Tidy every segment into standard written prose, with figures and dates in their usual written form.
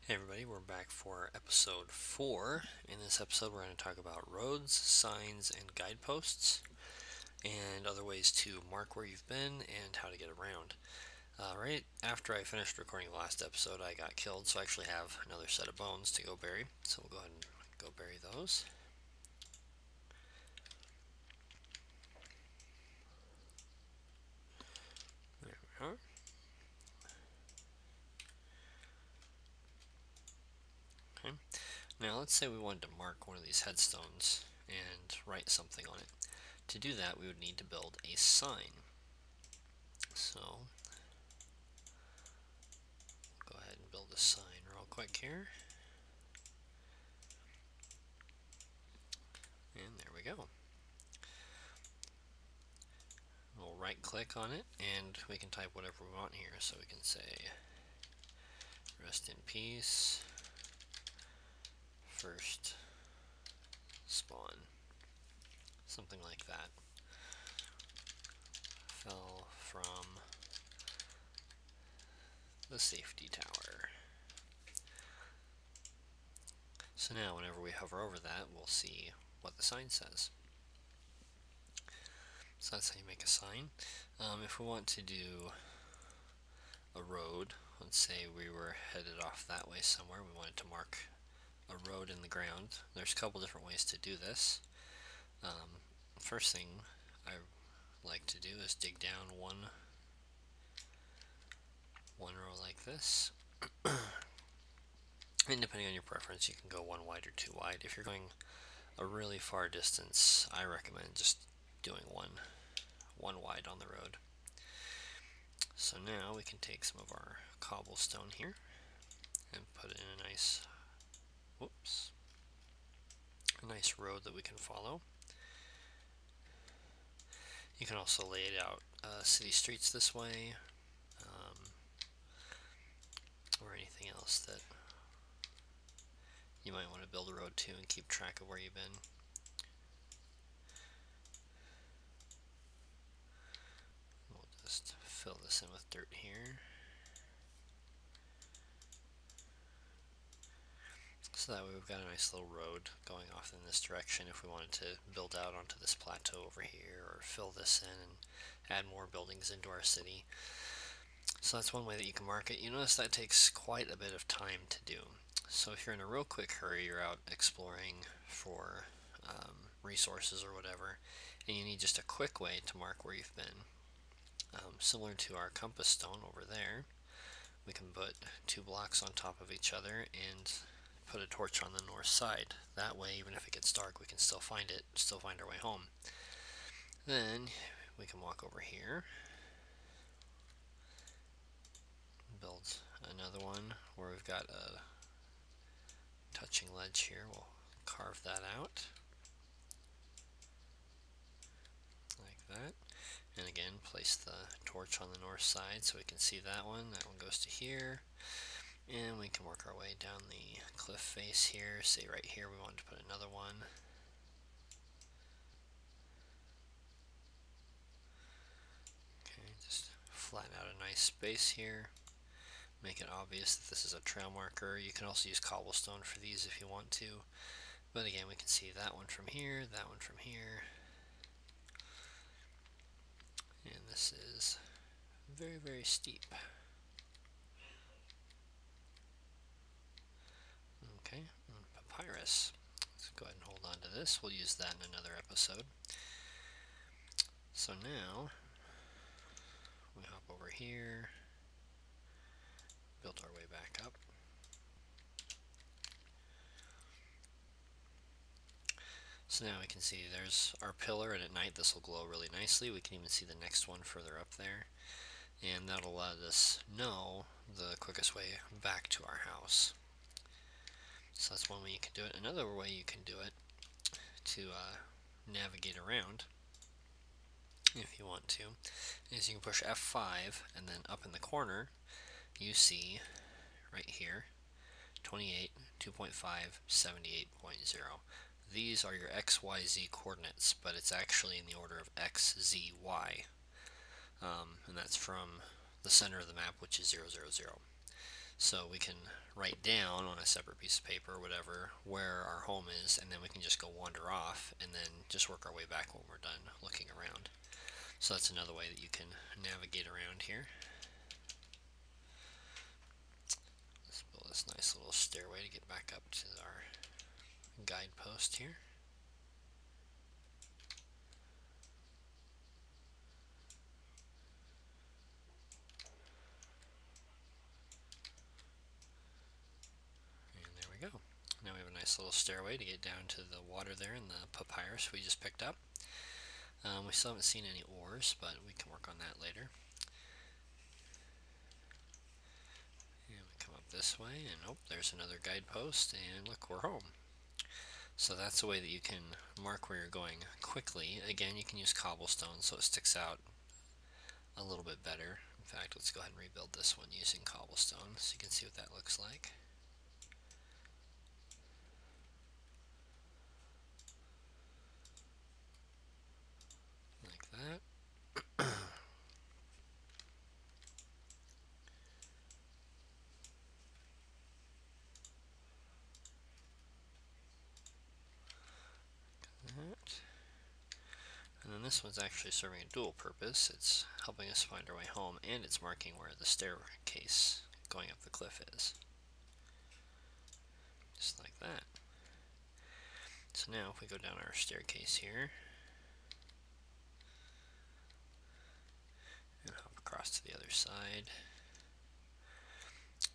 Hey everybody, we're back for episode 4. In this episode, we're going to talk about roads, signs, and guideposts, and other ways to mark where you've been and how to get around. Right after I finished recording the last episode, I got killed, so I actually have another set of bones to go bury. So we'll go ahead and go bury those. There we are. Okay. Now let's say we wanted to mark one of these headstones and write something on it. To do that, we would need to build a sign. So go ahead and build a sign real quick here. And there we go. We'll right click on it and we can type whatever we want here. So we can say rest in peace, first spawn. Something like that. Fell from the safety tower. So now whenever we hover over that, we'll see what the sign says. So that's how you make a sign. If we want to do a road, let's say we were headed off that way somewhere, we wanted to mark a road in the ground. There's a couple different ways to do this. First thing I like to do is dig down one row like this. And depending on your preference, you can go one wide or two wide. If you're going a really far distance, I recommend just doing one wide on the road. So now we can take some of our cobblestone here and put it in a nice, a nice road that we can follow. You can also lay it out city streets this way, or anything else that you might want to build a road to and keep track of where you've been. We'll just fill this in with dirt here. So that way we've got a nice little road going off in this direction if we wanted to build out onto this plateau over here, or fill this in and add more buildings into our city. So that's one way that you can mark it. You notice that takes quite a bit of time to do. So if you're in a real quick hurry, you're out exploring for resources or whatever, and you need just a quick way to mark where you've been, similar to our compass stone over there, we can put 2 blocks on top of each other and put a torch on the north side. That way, even if it gets dark, we can still find it, still find our way home. Then we can walk over here, build another one where we've got a touching ledge here. We'll carve that out like that. And again, place the torch on the north side so we can see that one. That one goes to here. And we can work our way down the cliff face here. Say right here we want to put another one. Okay, just flatten out a nice space here. Make it obvious that this is a trail marker. You can also use cobblestone for these if you want to. But again, we can see that one from here, that one from here. And this is very, very steep. Okay, papyrus. Let's go ahead and hold on to this. We'll use that in another episode. So now, we hop over here, build our way back up. So now we can see there's our pillar, and at night this will glow really nicely. We can even see the next one further up there, and that'll let us know the quickest way back to our house. So that's one way you can do it. Another way you can do it to navigate around, if you want to, is you can push F5, and then up in the corner you see right here 28, 2.5, 78.0. These are your XYZ coordinates, but it's actually in the order of X, Z, Y. And that's from the center of the map, which is 0, 0, 0. So we can write down on a separate piece of paper or whatever where our home is, and then we can just go wander off and then just work our way back when we're done looking around. So that's another way that you can navigate around here. Let's build this nice little stairway to get back up to our guidepost here. And there we go. Now we have a nice little stairway to get down to the water there in the papyrus we just picked up. We still haven't seen any ores, but we can work on that later. And we come up this way, and oh, there's another guidepost, and look, we're home. So that's a way that you can mark where you're going quickly. Again, you can use cobblestone so it sticks out a little bit better. In fact, let's go ahead and rebuild this one using cobblestone so you can see what that looks like. Like that. That. And then this one's actually serving a dual purpose. It's helping us find our way home, and it's marking where the staircase going up the cliff is. Just like that. So now if we go down our staircase here, and hop across to the other side,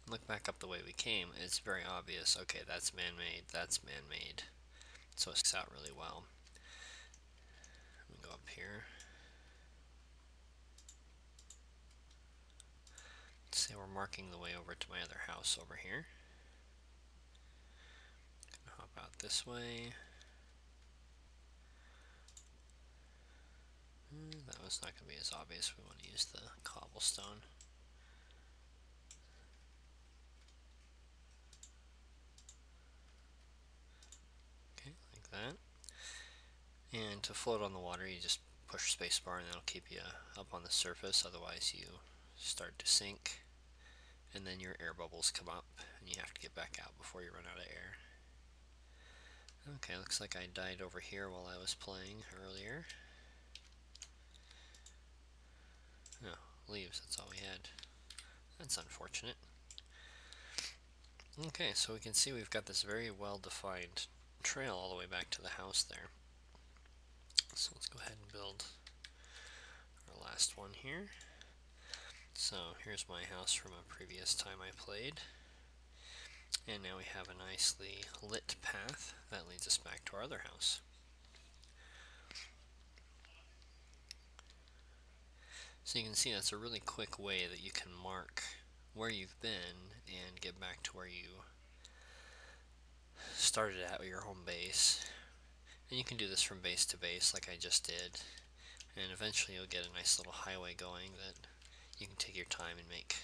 look back up the way we came, it's very obvious, okay, that's man-made, that's man-made. So it sticks out really well. We go up here. Say we're marking the way over to my other house over here. Hop out this way. That was not going to be as obvious. We want to use the cobblestone. Okay, like that. And to float on the water, you just push spacebar and that'll keep you up on the surface. Otherwise, you start to sink, and then your air bubbles come up, and you have to get back out before you run out of air. Okay, looks like I died over here while I was playing earlier. No, leaves, that's all we had. That's unfortunate. Okay, so we can see we've got this very well-defined trail all the way back to the house there. So let's go ahead and build our last one here. So here's my house from a previous time I played. And now we have a nicely lit path that leads us back to our other house. So you can see that's a really quick way that you can mark where you've been and get back to where you started at your home base. And you can do this from base to base like I just did. And eventually you'll get a nice little highway going that you can take your time and make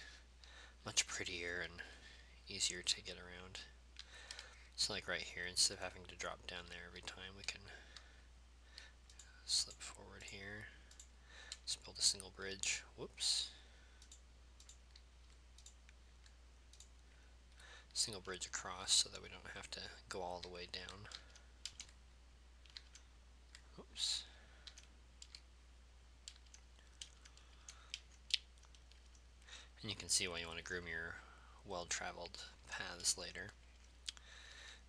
much prettier and easier to get around. So like right here, instead of having to drop down there every time, we can slip forward here. Let's build a single bridge. Whoops. Single bridge across so that we don't have to go all the way down. Oops. And you can see why you want to groom your well-traveled paths later.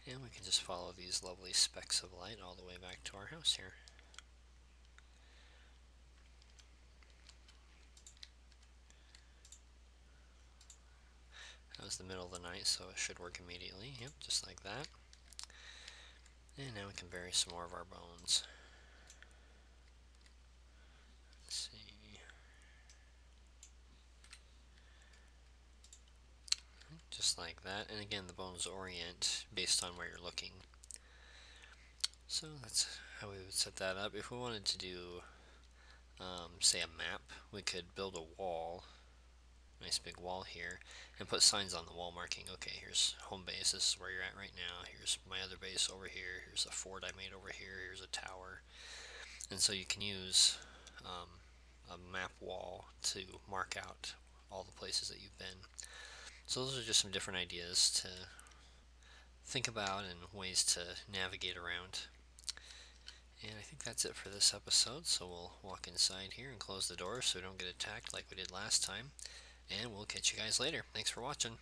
And we can just follow these lovely specks of light all the way back to our house here. That was the middle of the night, so it should work immediately. Yep, just like that. And now we can bury some more of our bones. Let's see. Just like that. And again, the bones orient based on where you're looking. So that's how we would set that up. If we wanted to do, say, a map, we could build a wall, nice big wall here, and put signs on the wall marking, okay, here's home base, this is where you're at right now, here's my other base over here, here's a fort I made over here, here's a tower. And so you can use a map wall to mark out all the places that you've been. So those are just some different ideas to think about and ways to navigate around. And I think that's it for this episode, so we'll walk inside here and close the door so we don't get attacked like we did last time. And we'll catch you guys later. Thanks for watching.